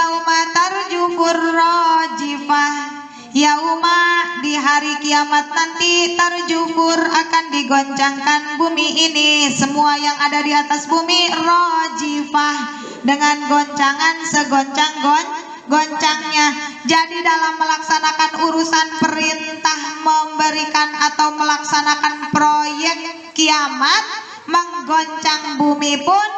yauma tarjufur rajifah, yauma di hari kiamat nanti tarjufur akan digoncangkan bumi ini, semua yang ada di atas bumi, rajifah dengan goncangan goncangnya. Jadi dalam melaksanakan urusan perintah memberikan atau melaksanakan proyek kiamat menggoncang bumi pun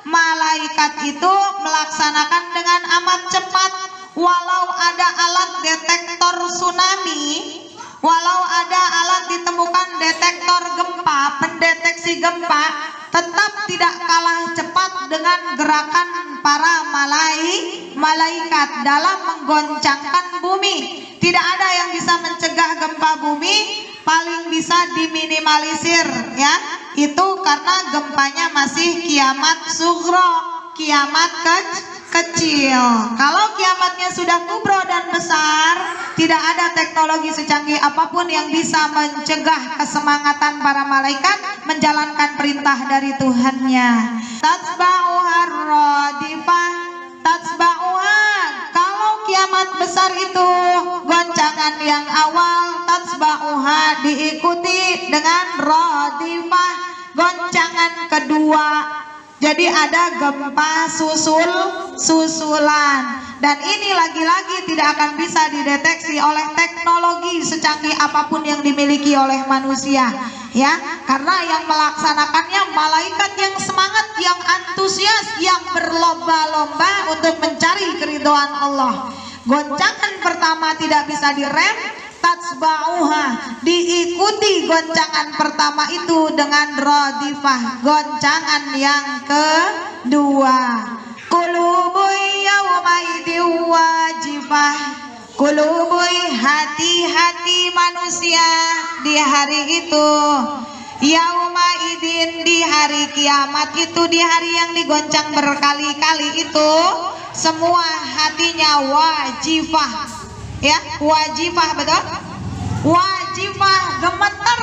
malaikat itu melaksanakan dengan amat cepat. Walau ada alat detektor tsunami, walau ada alat ditemukan detektor gempa, pendeteksi gempa, tetap tidak kalah cepat dengan gerakan para malaikat dalam menggoncangkan bumi. Tidak ada yang bisa mencegah gempa bumi, paling bisa diminimalisir ya. Itu karena gempanya masih kiamat sughra, kiamat kecil. Kalau kiamatnya sudah kubro dan besar, tidak ada teknologi secanggih apapun yang bisa mencegah kesemangatan para malaikat menjalankan perintah dari Tuhannya. Tatsba'uha radifah, tatsba'uha, kalau kiamat besar itu goncangan yang awal, tatsba'uha diikuti dengan radifah, goncangan kedua. Jadi ada gempa susulan, dan ini lagi-lagi tidak akan bisa dideteksi oleh teknologi secanggih apapun yang dimiliki oleh manusia ya, karena yang melaksanakannya malaikat yang semangat, yang antusias, yang berlomba-lomba untuk mencari keridhaan Allah. Goncangan pertama tidak bisa direm, tatsba'uha diikuti goncangan pertama itu dengan radifah, goncangan yang kedua. Qulubuy yaumaidin wajifah, qulubuy hati-hati manusia di hari itu, yaumaidin di hari kiamat itu, di hari yang digoncang berkali-kali itu, semua hatinya wajifah ya, wajifah, betul, wajifah, gemeter,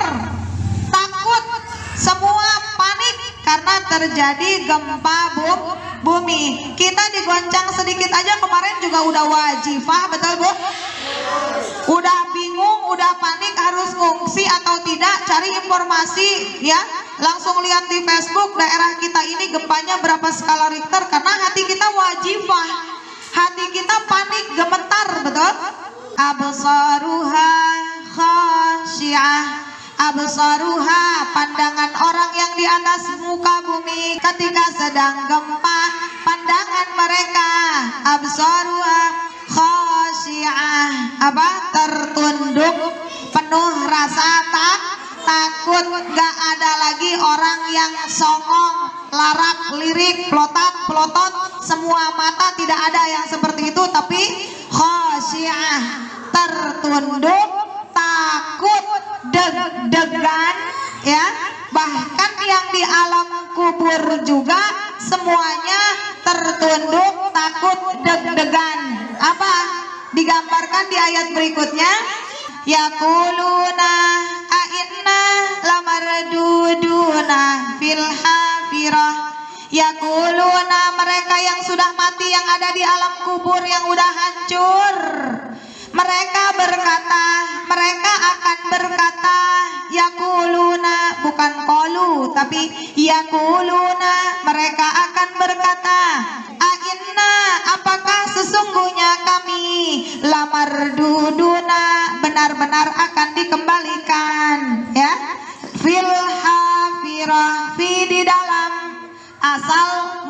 takut, semua panik karena terjadi gempa bumi. Kita digoncang sedikit aja kemarin juga udah wajifah, betul Bu? Udah bingung, udah panik harus ngungsi atau tidak, cari informasi ya, langsung lihat di Facebook daerah kita ini gempanya berapa skala Richter, karena hati kita wajifah, hati kita panik, gemetar, betul? Absaruha khasyi'ah, absaruha pandangan orang yang di atas muka bumi ketika sedang gempa, pandangan mereka absaruha khasyi'ah, apa? Tertunduk, penuh rasa takut. Gak ada lagi orang yang songong, larak, lirik, pelotot, semua mata tidak ada yang seperti itu, tapi khasyi'ah, tertunduk, takut, deg-degan ya. Bahkan yang di alam kubur juga semuanya tertunduk, takut, deg-degan. Apa digambarkan di ayat berikutnya? Yaquluna a'inna lamarduduna fil hafirah. Yaquluna, mereka yang sudah mati, yang ada di alam kubur, yang udah hancur, mereka berkata, mereka akan berkata, yaquluna, bukan qalu tapi yaquluna, mereka akan berkata, a'inna, apakah sesungguhnya kami, lamarduduna, benar-benar akan dikembalikan ya, fil hafirah, fi di dalam asal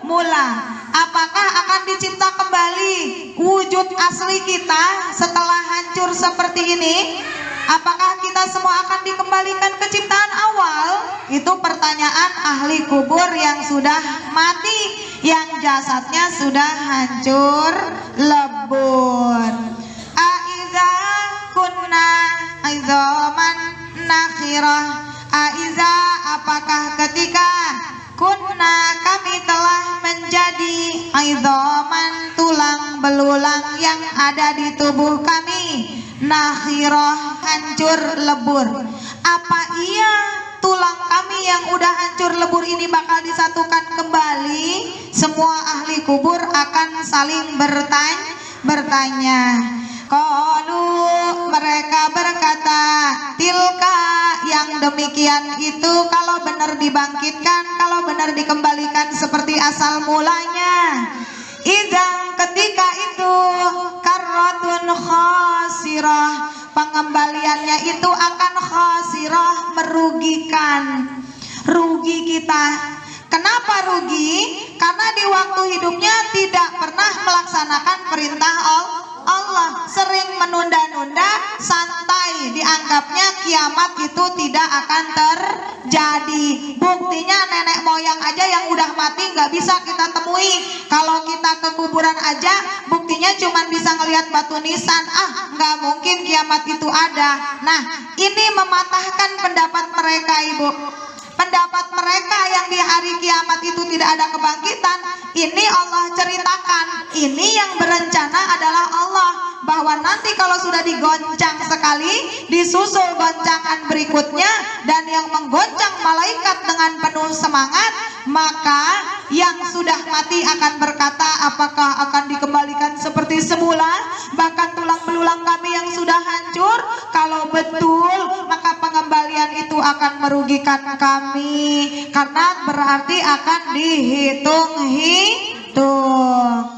mula, apakah akan dicipta kembali wujud asli kita setelah hancur seperti ini? Apakah kita semua akan dikembalikan ke ciptaan awal? Itu pertanyaan ahli kubur yang sudah mati, yang jasadnya sudah hancur lebur. Aiza kunna aizaman nakhirah, aiza, apakah ketika kunna kami telah menjadi aizaman, tulang belulang yang ada di tubuh kami, nakhirah, hancur lebur. Apa iya tulang kami yang udah hancur lebur ini bakal disatukan kembali? Semua ahli kubur akan saling bertanya. Qalu, mereka berkata, tilka, yang demikian itu kalau benar dibangkitkan, kalau benar dikembalikan seperti asal mulanya, idzan, ketika itu, karratun khasirah, pengembaliannya itu akan khasirah, merugikan. Rugi kita. Kenapa rugi? Karena di waktu hidupnya tidak pernah melaksanakan perintah Allah, sering menunda-nunda, santai, dianggapnya kiamat itu tidak akan terjadi. Buktinya nenek moyang aja yang udah mati nggak bisa kita temui. Kalau kita ke kuburan aja, buktinya cuma bisa ngelihat batu nisan. Nggak mungkin kiamat itu ada. Nah, ini mematahkan pendapat mereka, Ibu. Pendapat mereka yang di hari kiamat itu tidak ada kebangkitan, ini Allah ceritakan. Ini yang berencana adalah Allah, bahwa nanti kalau sudah digoncang sekali, disusul goncangan berikutnya, dan yang menggoncang malaikat dengan penuh semangat, maka yang sudah mati akan berkata, apakah akan dikembalikan seperti semula? Bahkan tulang belulang kami yang sudah hancur, kalau betul maka pengembalian itu akan merugikan kami, karena berarti akan dihitung-hitung.